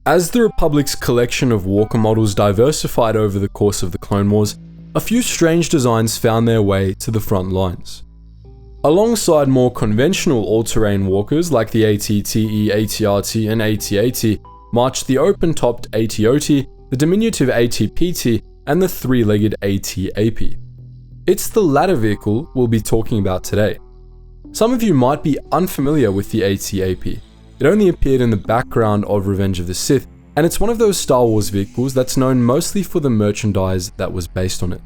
As the Republic's collection of walker models diversified over the course of the Clone Wars, a few strange designs found their way to the front lines. Alongside more conventional all-terrain walkers like the AT-TE, AT-RT, and AT-AT, marched the open-topped AT-OT, the diminutive AT-PT, and the three-legged AT-AP. It's the latter vehicle we'll be talking about today. Some of you might be unfamiliar with the AT-AP. It only appeared in the background of Revenge of the Sith, and it's one of those Star Wars vehicles that's known mostly for the merchandise that was based on it.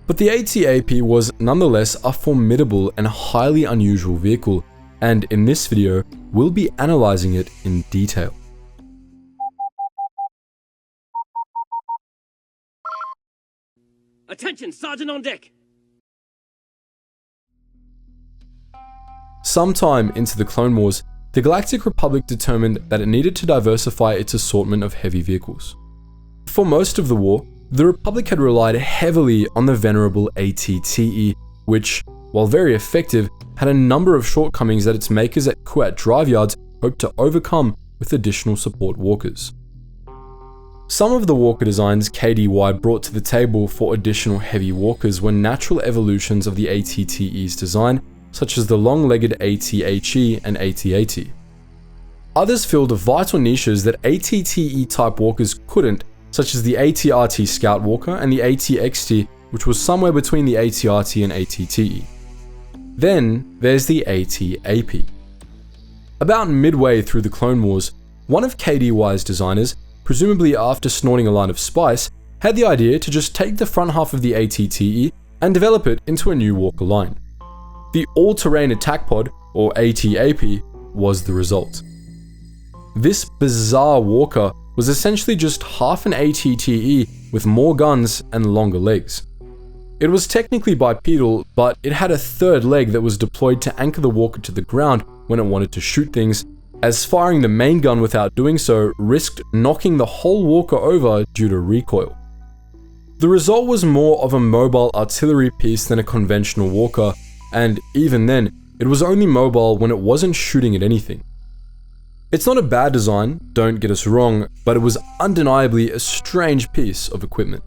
But the AT-AP was nonetheless a formidable and highly unusual vehicle, and in this video, we'll be analysing it in detail. Attention, Sergeant on deck! Sometime into the Clone Wars, the Galactic Republic determined that it needed to diversify its assortment of heavy vehicles. For most of the war, the Republic had relied heavily on the venerable AT-TE, which, while very effective, had a number of shortcomings that its makers at Kuat drive yards hoped to overcome with additional support walkers. Some of the walker designs KDY brought to the table for additional heavy walkers were natural evolutions of the AT-TE's design, such as the long-legged AT-HE and AT-AT. Others filled vital niches that AT-TE type walkers couldn't, such as the AT-RT Scout Walker and the AT-XT, which was somewhere between the AT-RT and AT-TE. Then there's the AT-AP. About midway through the Clone Wars, one of KDY's designers, presumably after snorting a line of spice, had the idea to just take the front half of the AT-TE and develop it into a new walker line. The All-Terrain Attack Pod, or AT-AP, was the result. This bizarre walker was essentially just half an AT-TE with more guns and longer legs. It was technically bipedal, but it had a third leg that was deployed to anchor the walker to the ground when it wanted to shoot things, as firing the main gun without doing so risked knocking the whole walker over due to recoil. The result was more of a mobile artillery piece than a conventional walker, and even then, it was only mobile when it wasn't shooting at anything. It's not a bad design, don't get us wrong, but it was undeniably a strange piece of equipment.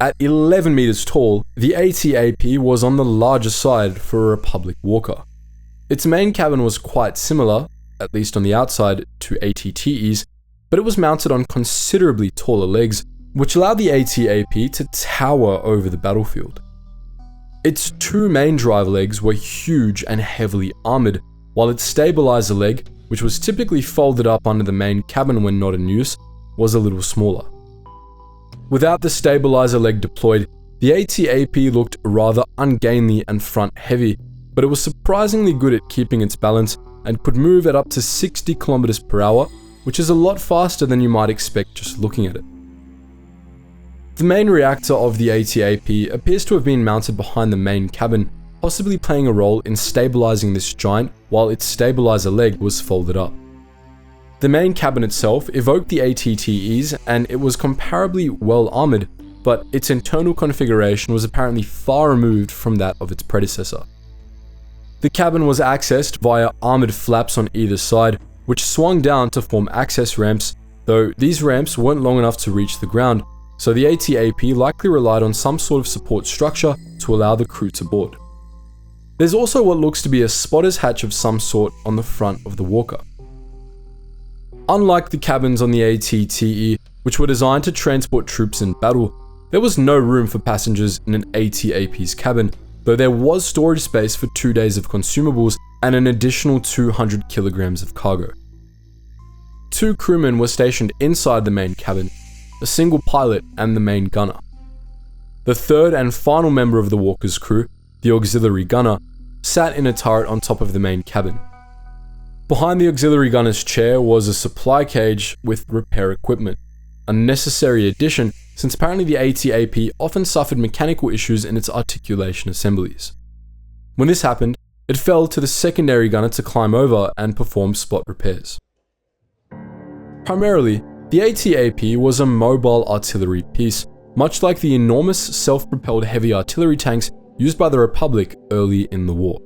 At 11 meters tall, the AT-AP was on the larger side for a Republic walker. Its main cabin was quite similar, at least on the outside, to AT-TE's, but it was mounted on considerably taller legs, which allowed the AT-AP to tower over the battlefield. Its two main drive legs were huge and heavily armored, while its stabilizer leg, which was typically folded up under the main cabin when not in use, was a little smaller. Without the stabilizer leg deployed, the AT-AP looked rather ungainly and front-heavy, but it was surprisingly good at keeping its balance and could move at up to 60 km per hour, which is a lot faster than you might expect just looking at it. The main reactor of the AT-AP appears to have been mounted behind the main cabin, possibly playing a role in stabilizing this giant while its stabilizer leg was folded up. The main cabin itself evoked the AT-TE's and it was comparably well armored, but its internal configuration was apparently far removed from that of its predecessor. The cabin was accessed via armored flaps on either side, which swung down to form access ramps, though these ramps weren't long enough to reach the ground, so the AT-AP likely relied on some sort of support structure to allow the crew to board. There's also what looks to be a spotter's hatch of some sort on the front of the walker. Unlike the cabins on the AT-TE, which were designed to transport troops in battle, there was no room for passengers in an AT-AP's cabin, though there was storage space for 2 days of consumables and an additional 200 kilograms of cargo. 2 crewmen were stationed inside the main cabin, a single pilot and the main gunner. The third and final member of the walker's crew, the auxiliary gunner, sat in a turret on top of the main cabin. Behind the auxiliary gunner's chair was a supply cage with repair equipment, a necessary addition since apparently the AT-AP often suffered mechanical issues in its articulation assemblies. When this happened, it fell to the secondary gunner to climb over and perform spot repairs. Primarily, the AT-AP was a mobile artillery piece, much like the enormous self-propelled heavy artillery tanks used by the Republic early in the war.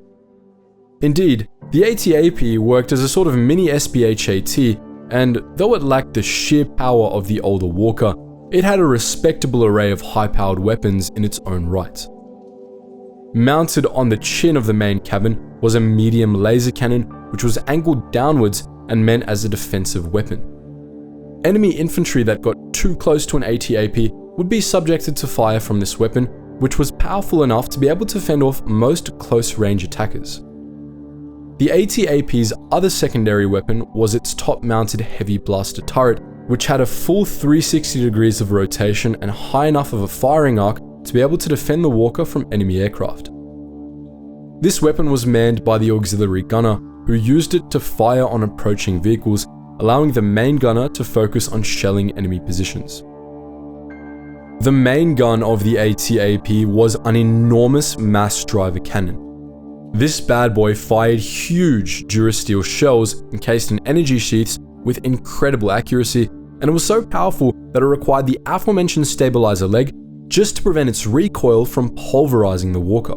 Indeed, the AT-AP worked as a sort of mini SBHAT and though it lacked the sheer power of the older Walker, it had a respectable array of high-powered weapons in its own right. Mounted on the chin of the main cabin was a medium laser cannon which was angled downwards and meant as a defensive weapon. Enemy infantry that got too close to an AT-AP would be subjected to fire from this weapon, which was powerful enough to be able to fend off most close-range attackers. The AT-AP's other secondary weapon was its top-mounted heavy blaster turret, which had a full 360 degrees of rotation and high enough of a firing arc to be able to defend the Walker from enemy aircraft. This weapon was manned by the auxiliary gunner, who used it to fire on approaching vehicles, allowing the main gunner to focus on shelling enemy positions. The main gun of the AT-AP was an enormous mass driver cannon. This bad boy fired huge durasteel shells encased in energy sheaths with incredible accuracy, and it was so powerful that it required the aforementioned stabilizer leg just to prevent its recoil from pulverizing the Walker.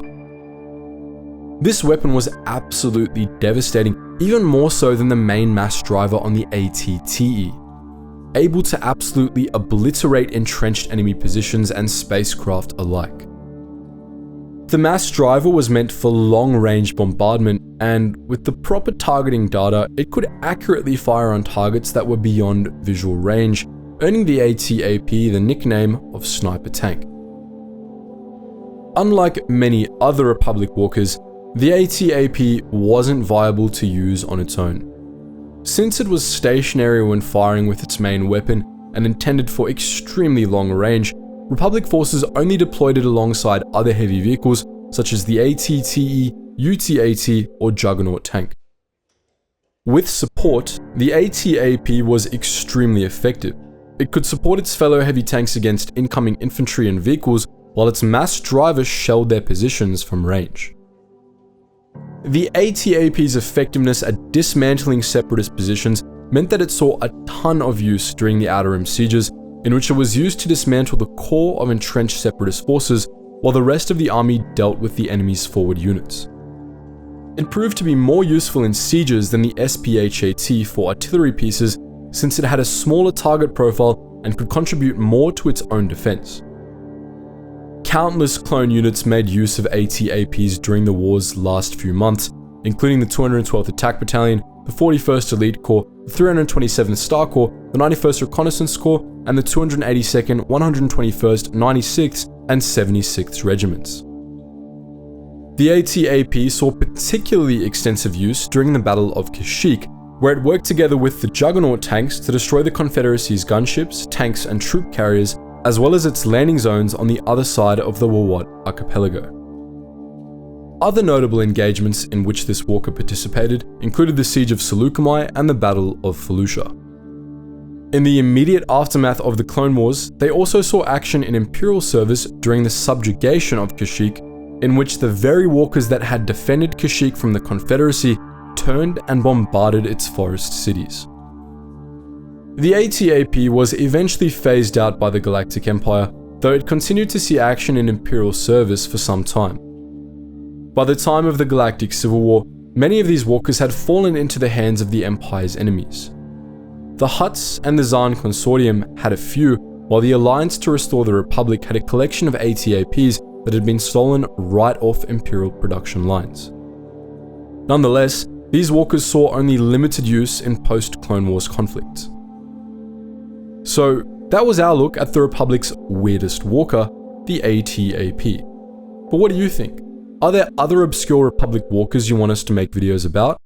This weapon was absolutely devastating, even more so than the main mass driver on the AT-TE, able to absolutely obliterate entrenched enemy positions and spacecraft alike. The mass driver was meant for long-range bombardment, and with the proper targeting data, it could accurately fire on targets that were beyond visual range, earning the AT-AP the nickname of Sniper Tank. Unlike many other Republic walkers, the AT-AP wasn't viable to use on its own. Since it was stationary when firing with its main weapon and intended for extremely long range, Republic forces only deployed it alongside other heavy vehicles such as the AT-TE, UT-AT, or Juggernaut tank. With support, the AT-AP was extremely effective. It could support its fellow heavy tanks against incoming infantry and vehicles, while its mass drivers shelled their positions from range. The AT-AP's effectiveness at dismantling separatist positions meant that it saw a ton of use during the Outer Rim sieges, in which it was used to dismantle the core of entrenched separatist forces, while the rest of the army dealt with the enemy's forward units. It proved to be more useful in sieges than the SPHAT for artillery pieces, since it had a smaller target profile and could contribute more to its own defense. Countless clone units made use of AT-APs during the war's last few months, including the 212th Attack Battalion, the 41st Elite Corps, the 327th Star Corps, the 91st Reconnaissance Corps, and the 282nd, 121st, 96th, and 76th Regiments. The AT-AP saw particularly extensive use during the Battle of Kashyyyk, where it worked together with the Juggernaut tanks to destroy the Confederacy's gunships, tanks, and troop carriers, as well as its landing zones on the other side of the Wawat Archipelago. Other notable engagements in which this walker participated included the Siege of Seleucami and the Battle of Fallujah. In the immediate aftermath of the Clone Wars, they also saw action in Imperial service during the subjugation of Kashyyyk, in which the very walkers that had defended Kashyyyk from the Confederacy turned and bombarded its forest cities. The AT-AP was eventually phased out by the Galactic Empire, though it continued to see action in Imperial service for some time. By the time of the Galactic Civil War, many of these walkers had fallen into the hands of the Empire's enemies. The Hutts and the Zaan Consortium had a few, while the Alliance to Restore the Republic had a collection of AT-APs that had been stolen right off Imperial production lines. Nonetheless, these walkers saw only limited use in post-Clone Wars conflicts. So, that was our look at the Republic's weirdest walker, the AT-AP. But what do you think? Are there other obscure Republic walkers you want us to make videos about?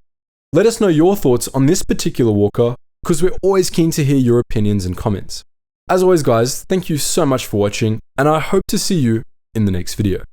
Let us know your thoughts on this particular walker, because we're always keen to hear your opinions and comments. As always guys, thank you so much for watching, and I hope to see you in the next video.